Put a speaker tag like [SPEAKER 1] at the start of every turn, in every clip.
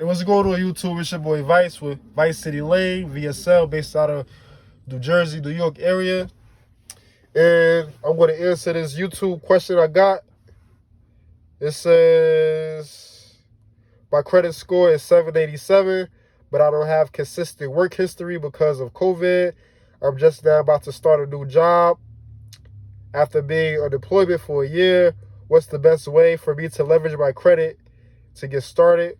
[SPEAKER 1] It was going on YouTube. It's your boy Vice with Vice City Lane, VSL, based out of New Jersey, New York area. And I'm going to answer this YouTube question I got. It says, my credit score is 787, but I don't have consistent work history because of COVID. I'm just now about to start a new job after being unemployed for a year. What's the best way for me to leverage my credit to get started?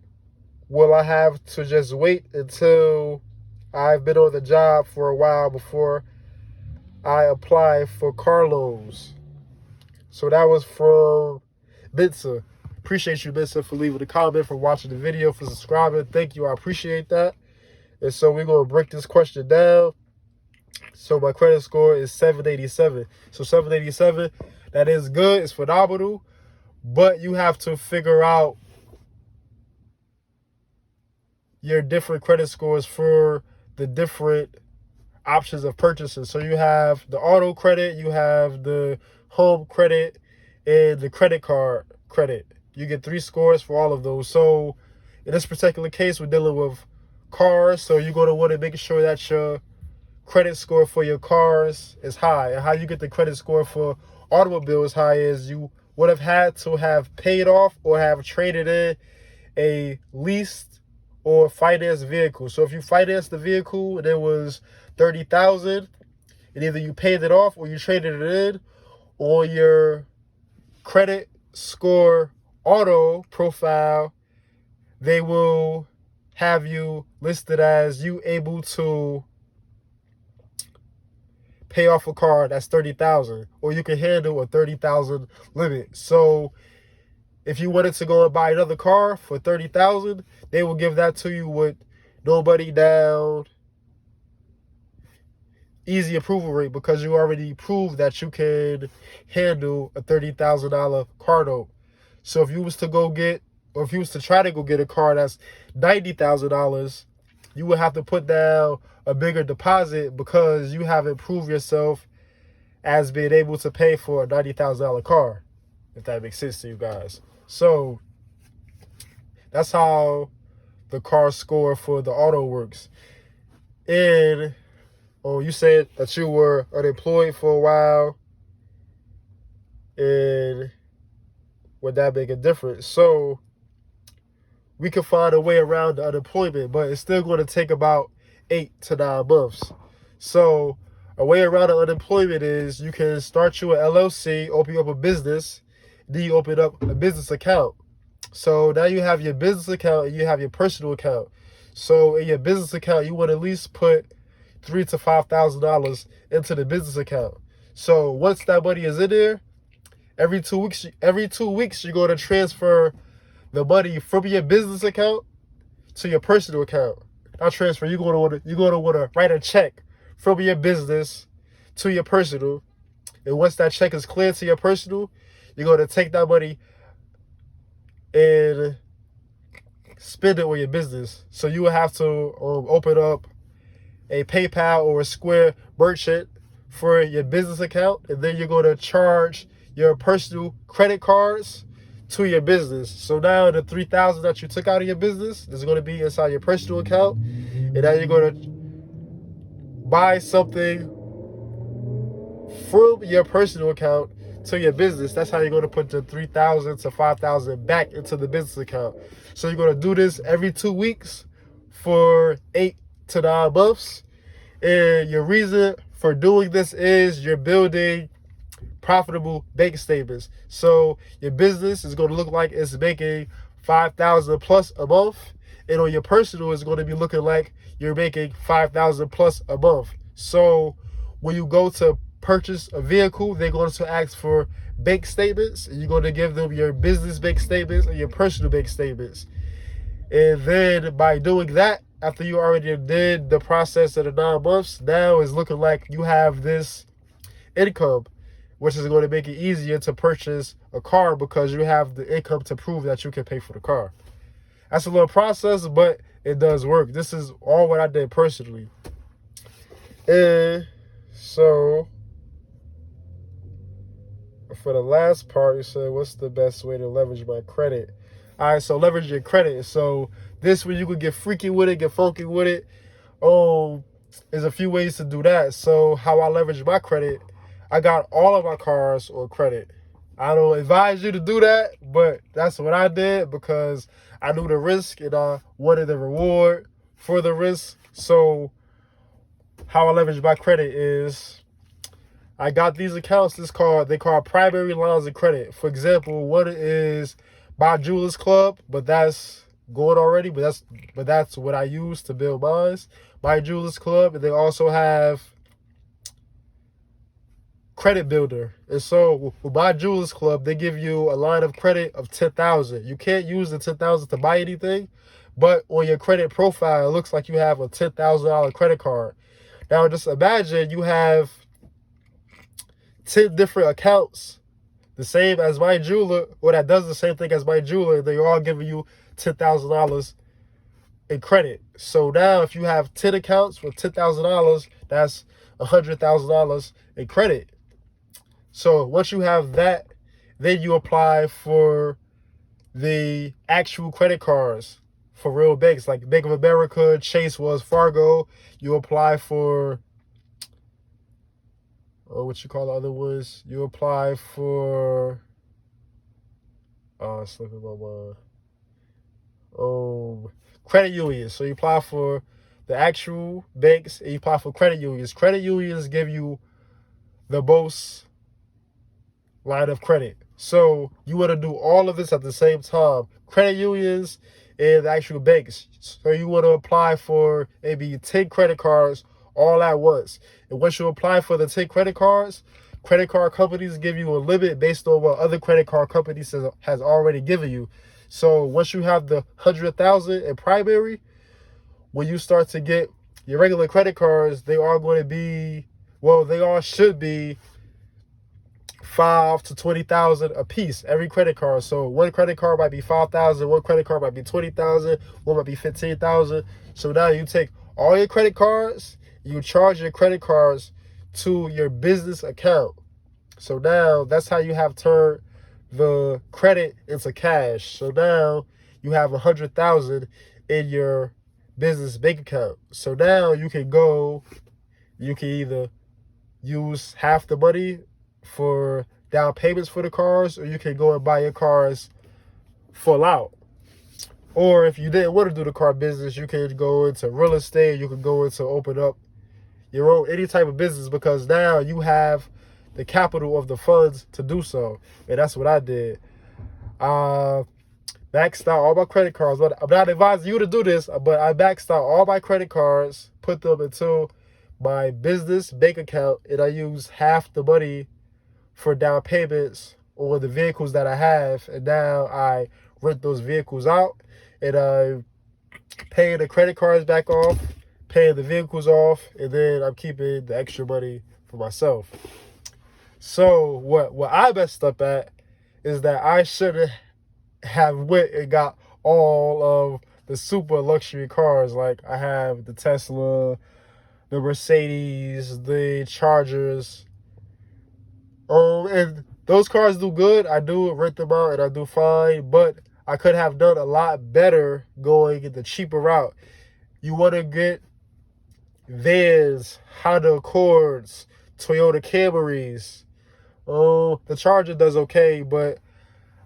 [SPEAKER 1] Will I have to just wait until I've been on the job for a while before I apply for car loans? So that was from Benza. Appreciate you, Benza, for leaving a comment, for watching the video, for subscribing. Thank you. I appreciate that. And so we're going to break this question down. So my credit score is 787. So 787, that is good. It's phenomenal. But you have to figure out your different credit scores for the different options of purchases. So you have the auto credit, you have the home credit, and the credit card credit. You get 3 scores for all of those. So in this particular case, we're dealing with cars. So you're going to want to make sure that your credit score for your cars is high. And how you get the credit score for automobiles high is you would have had to have paid off or have traded in a leased or financed vehicle. So if you financed the vehicle and it was $30,000, and either you paid it off or you traded it in, on your credit score auto profile, they will have you listed as you able to pay off a car that's $30,000, or you can handle a $30,000 limit. So if you wanted to go and buy another car for $30,000, they will give that to you with no money down, easy approval rate, because you already proved that you can handle a $30,000 car note. So if you was to go get, or if you was to try to go get a car that's $90,000, you would have to put down a bigger deposit because you haven't proved yourself as being able to pay for a $90,000 car, if that makes sense to you guys. So that's how the car score for the auto works. And you said that you were unemployed for a while, and would that make a difference? So we can find a way around the unemployment, but it's still going to take about 8 to 9 months. So a way around the unemployment is you can start you an LLC, open up a business, then you open up a business account. So now you have your business account and you have your personal account. So in your business account, you would at least put $3,000 to $5,000 into the business account. So once that money is in there, every 2 weeks, you're going to transfer the money from your business account to your personal account. Not transfer. You're going to want to write a check from your business to your personal. And once that check is cleared to your personal, you're going to take that money and spend it on your business. So you will have to open up a PayPal or a Square merchant for your business account, and then you're going to charge your personal credit cards to your business. So now the $3,000 that you took out of your business is going to be inside your personal account, and now you're going to buy something from your personal account to your business. That's how you're going to put the $3,000 to $5,000 back into the business account. So you're going to do this every 2 weeks for 8 to 9 months. And your reason for doing this is you're building profitable bank statements. So your business is going to look like it's making $5,000 plus a month, and on your personal it's going to be looking like you're making $5,000 plus a month. So when you go to purchase a vehicle, they're going to ask for bank statements, and you're going to give them your business bank statements and your personal bank statements. And then by doing that, after you already did the process of the 9 months, now it's looking like you have this income, which is going to make it easier to purchase a car because you have the income to prove that you can pay for the car. That's a little process, but it does work. This is all what I did personally. And so for the last part, you said, what's the best way to leverage my credit? All right, so leverage your credit. So This way you could get freaky with it, get funky with it. Oh, there's a few ways to do that. So how I leverage my credit, I got all of my cars on credit. I don't advise you to do that, but that's what I did because I knew the risk and I wanted the reward for the risk. So how I leverage my credit is I got these accounts. They call primary lines of credit. For example, one is My Jewelers Club, but that's going already. But that's what I use to build mine. My Jewelers Club, and they also have Credit Builder. And so with My Jewelers Club, they give you a line of credit of $10,000. You can't use the $10,000 to buy anything, but on your credit profile, it looks like you have a $10,000 credit card. Now, just imagine you have 10 different accounts, the same as My Jeweler, or that does the same thing as My Jeweler. They're all giving you $10,000 in credit. So now if you have 10 accounts with $10,000, that's $100,000 in credit. So once you have that, then you apply for the actual credit cards for real banks like Bank of America, Chase, Wells Fargo. You apply for what you call the other ones. You apply for slipping my mind. Credit unions. So you apply for the actual banks and you apply for credit unions. Credit unions give you the most line of credit. So you want to do all of this at the same time. Credit unions and the actual banks. So you want to apply for maybe 10 credit cards all at once. And once you apply for the 10 credit cards, credit card companies give you a limit based on what other credit card companies has already given you. So once you have the 100,000 in primary, when you start to get your regular credit cards, they are going to be, they all should be 5 to 20,000 a piece, every credit card. So one credit card might be 5,000, one credit card might be 20,000, one might be 15,000. So now you take all your credit cards, you charge your credit cards to your business account. So now that's how you have turned the credit into cash. So now you have 100,000 in your business bank account. So now you can either use half the money for down payments for the cars, or you can go and buy your cars full out. Or if you didn't want to do the car business, you can go into real estate, you can go into open up your own any type of business, because now you have the capital of the funds to do so. And that's what I did. Maxed out all my credit cards. I'm not advising you to do this, but I maxed out all my credit cards, put them into my business bank account, and I use half the money for down payments on the vehicles that I have. And now I rent those vehicles out, and I pay the credit cards back off, paying the vehicles off, and then I'm keeping the extra money for myself. So what I messed up at is that I shouldn't have went and got all of the super luxury cars. Like I have the Tesla, the Mercedes, the Chargers. And those cars do good. I do rent them out and I do fine, but I could have done a lot better going the cheaper route. You want to get Vans, Honda Accords, Toyota Camrys. The Charger does okay, but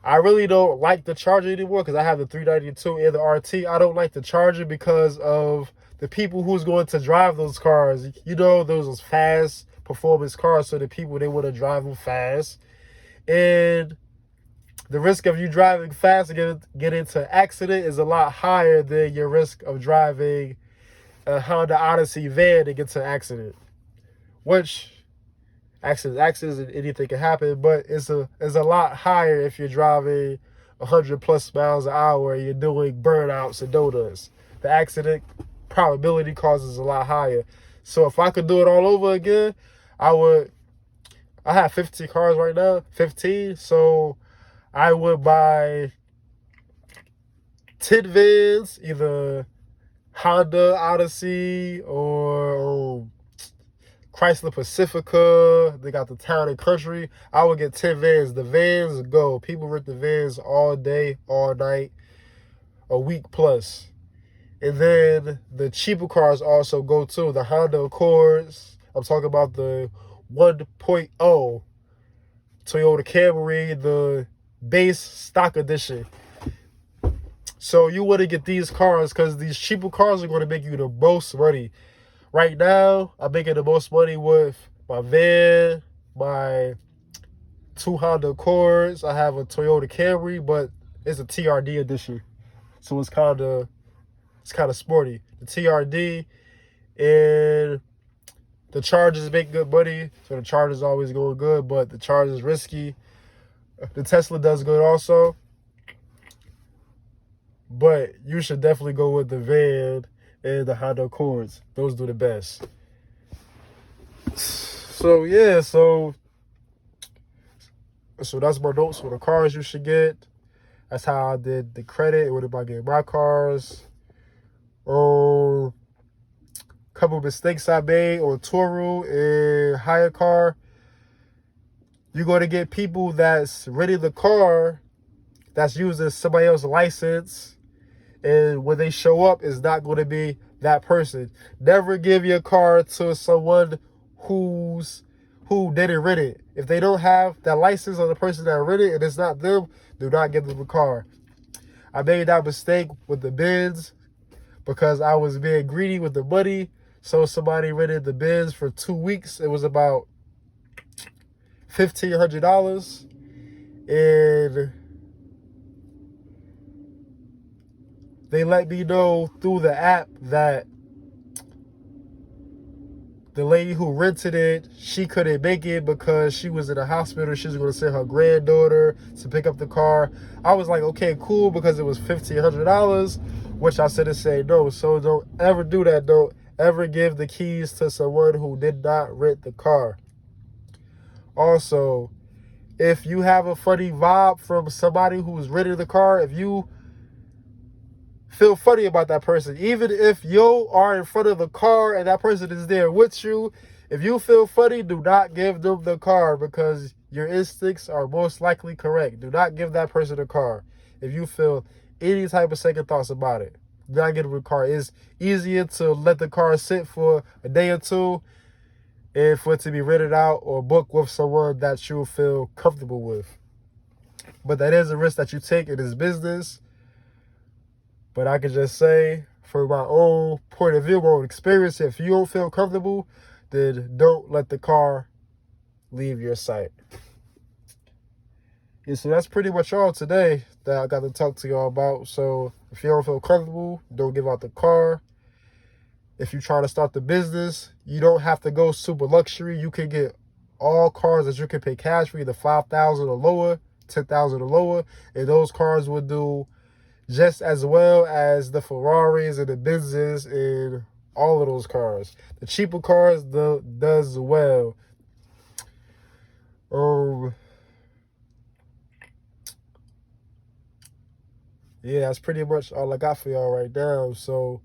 [SPEAKER 1] I really don't like the Charger anymore because I have the 392 and the RT. I don't like the Charger because of the people who's going to drive those cars. You know, those fast performance cars, so the people, they want to drive them fast. And the risk of you driving fast and get into an accident is a lot higher than your risk of driving a Honda Odyssey van and get into an accident. Which accidents, anything can happen, but it's a lot higher if you're driving 100 plus miles an hour and you're doing burnouts and donuts. The accident probability causes a lot higher. So if I could do it all over again, I would. I have 15 cars right now, 15. So I would buy 10 vans, either Honda Odyssey or Chrysler Pacifica. They got the Town and Country. I would get 10 vans. The vans go. People rent the vans all day, all night, a week plus. And then the cheaper cars also go too. The Honda Accords. I'm talking about the 1.0 Toyota Camry, the base stock edition. So you want to get these cars because these cheaper cars are going to make you the most money. Right now, I'm making the most money with my van, my 2 Honda Accords. I have a Toyota Camry, but it's a TRD edition, so it's kind of sporty. The TRD and the Chargers make good money, so the Chargers always going good, but the Chargers risky. The Tesla does good also, but you should definitely go with the van and the Honda Accords. Those do the best. So yeah, so that's my notes for the cars you should get. That's how I did the credit. What about getting my cars? Couple mistakes I made on Turo and Hyrecar. You're going to get people that's renting the car that's using somebody else's license, and when they show up, it's not going to be that person. Never give your car to someone who didn't rent it. If they don't have that license on the person that rented it and it's not them, do not give them a car. I made that mistake with the Benz because I was being greedy with the money. So somebody rented the Benz for 2 weeks. It was about $1,500. And they let me know through the app that the lady who rented it, she couldn't make it because she was in a hospital. She was going to send her granddaughter to pick up the car. I was like, okay, cool, because it was $1,500, which I said to say no. So don't ever do that. Don't ever give the keys to someone who did not rent the car. Also, if you have a funny vibe from somebody who's renting the car, if you feel funny about that person, even if you are in front of the car and that person is there with you, if you feel funny, do not give them the car because your instincts are most likely correct. Do not give that person a car if you feel any type of second thoughts about it. Do not give them a car. It's easier to let the car sit for a day or two and for it to be rented out or booked with someone that you feel comfortable with. But that is a risk that you take in this business. But I can just say, from my own point of view, my own experience, if you don't feel comfortable, then don't let the car leave your sight. Yeah, so that's pretty much all today that I got to talk to y'all about. So if you don't feel comfortable, don't give out the car. If you're trying to start the business, you don't have to go super luxury. You can get all cars that you can pay cash for, either $5,000 or lower, $10,000 or lower, and those cars will do just as well as the Ferraris and the Benzes and all of those cars. The cheaper cars does well. Yeah, that's pretty much all I got for y'all right now. So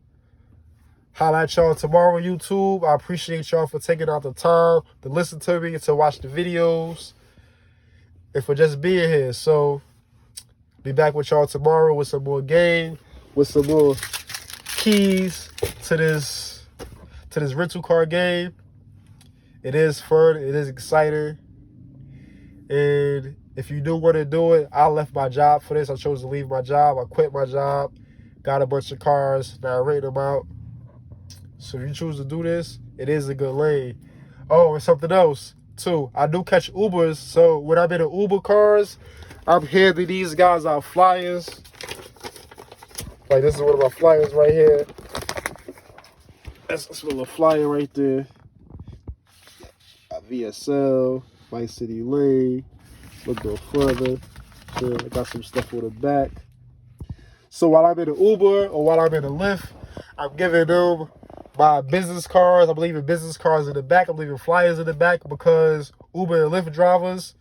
[SPEAKER 1] holla at y'all tomorrow on YouTube. I appreciate y'all for taking out the time to listen to me and to watch the videos and for just being here. So be back with y'all tomorrow with some more game, with some more keys to this rental car game. It is fun. It is exciting. And if you do want to do it, I left my job for this. I chose to leave my job. I quit my job, got a bunch of cars, now I rent them out. So if you choose to do this, it is a good lane. Oh, and something else too. I do catch Ubers. So when I'm in the Uber cars, I'm handing these guys out flyers. Like, this is one of my flyers right here. That's a little flyer right there. VSL, Vice City Lane. Look no further. So I got some stuff on the back. So while I'm in an Uber or while I'm in a Lyft, I'm giving them my business cards. I'm leaving business cards in the back. I'm leaving flyers in the back because Uber and Lyft drivers,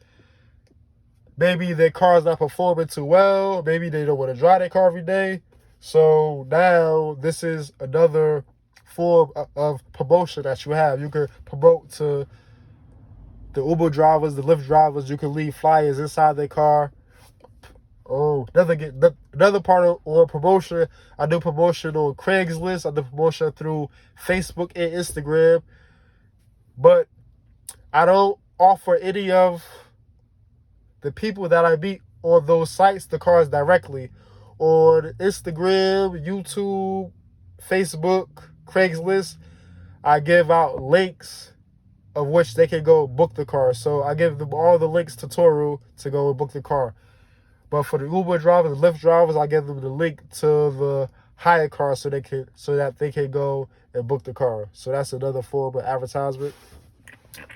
[SPEAKER 1] maybe their car's not performing too well. Maybe they don't want to drive their car every day. So now this is another form of promotion that you have. You can promote to the Uber drivers, the Lyft drivers. You can leave flyers inside their car Oh, another part of or promotion. I do promotion on Craigslist. I do promotion through Facebook and Instagram, but I don't offer any of the people that I meet on those sites the cars directly. On Instagram, YouTube, Facebook, Craigslist, I give out links of which they can go book the car. So I give them all the links to Turo to go and book the car. But for the Uber drivers, the Lyft drivers, I give them the link to the Hyrecar so that they can go and book the car. So that's another form of advertisement.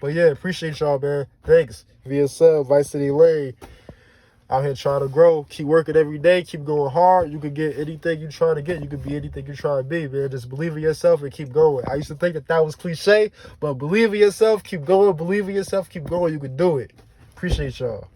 [SPEAKER 1] But yeah, appreciate y'all, man. Thanks. VSL, Vice City Lane. Out here trying to grow. Keep working every day. Keep going hard. You can get anything you're trying to get. You can be anything you're trying to be, man. Just believe in yourself and keep going. I used to think that was cliche, but believe in yourself, keep going. Believe in yourself, keep going. You can do it. Appreciate y'all.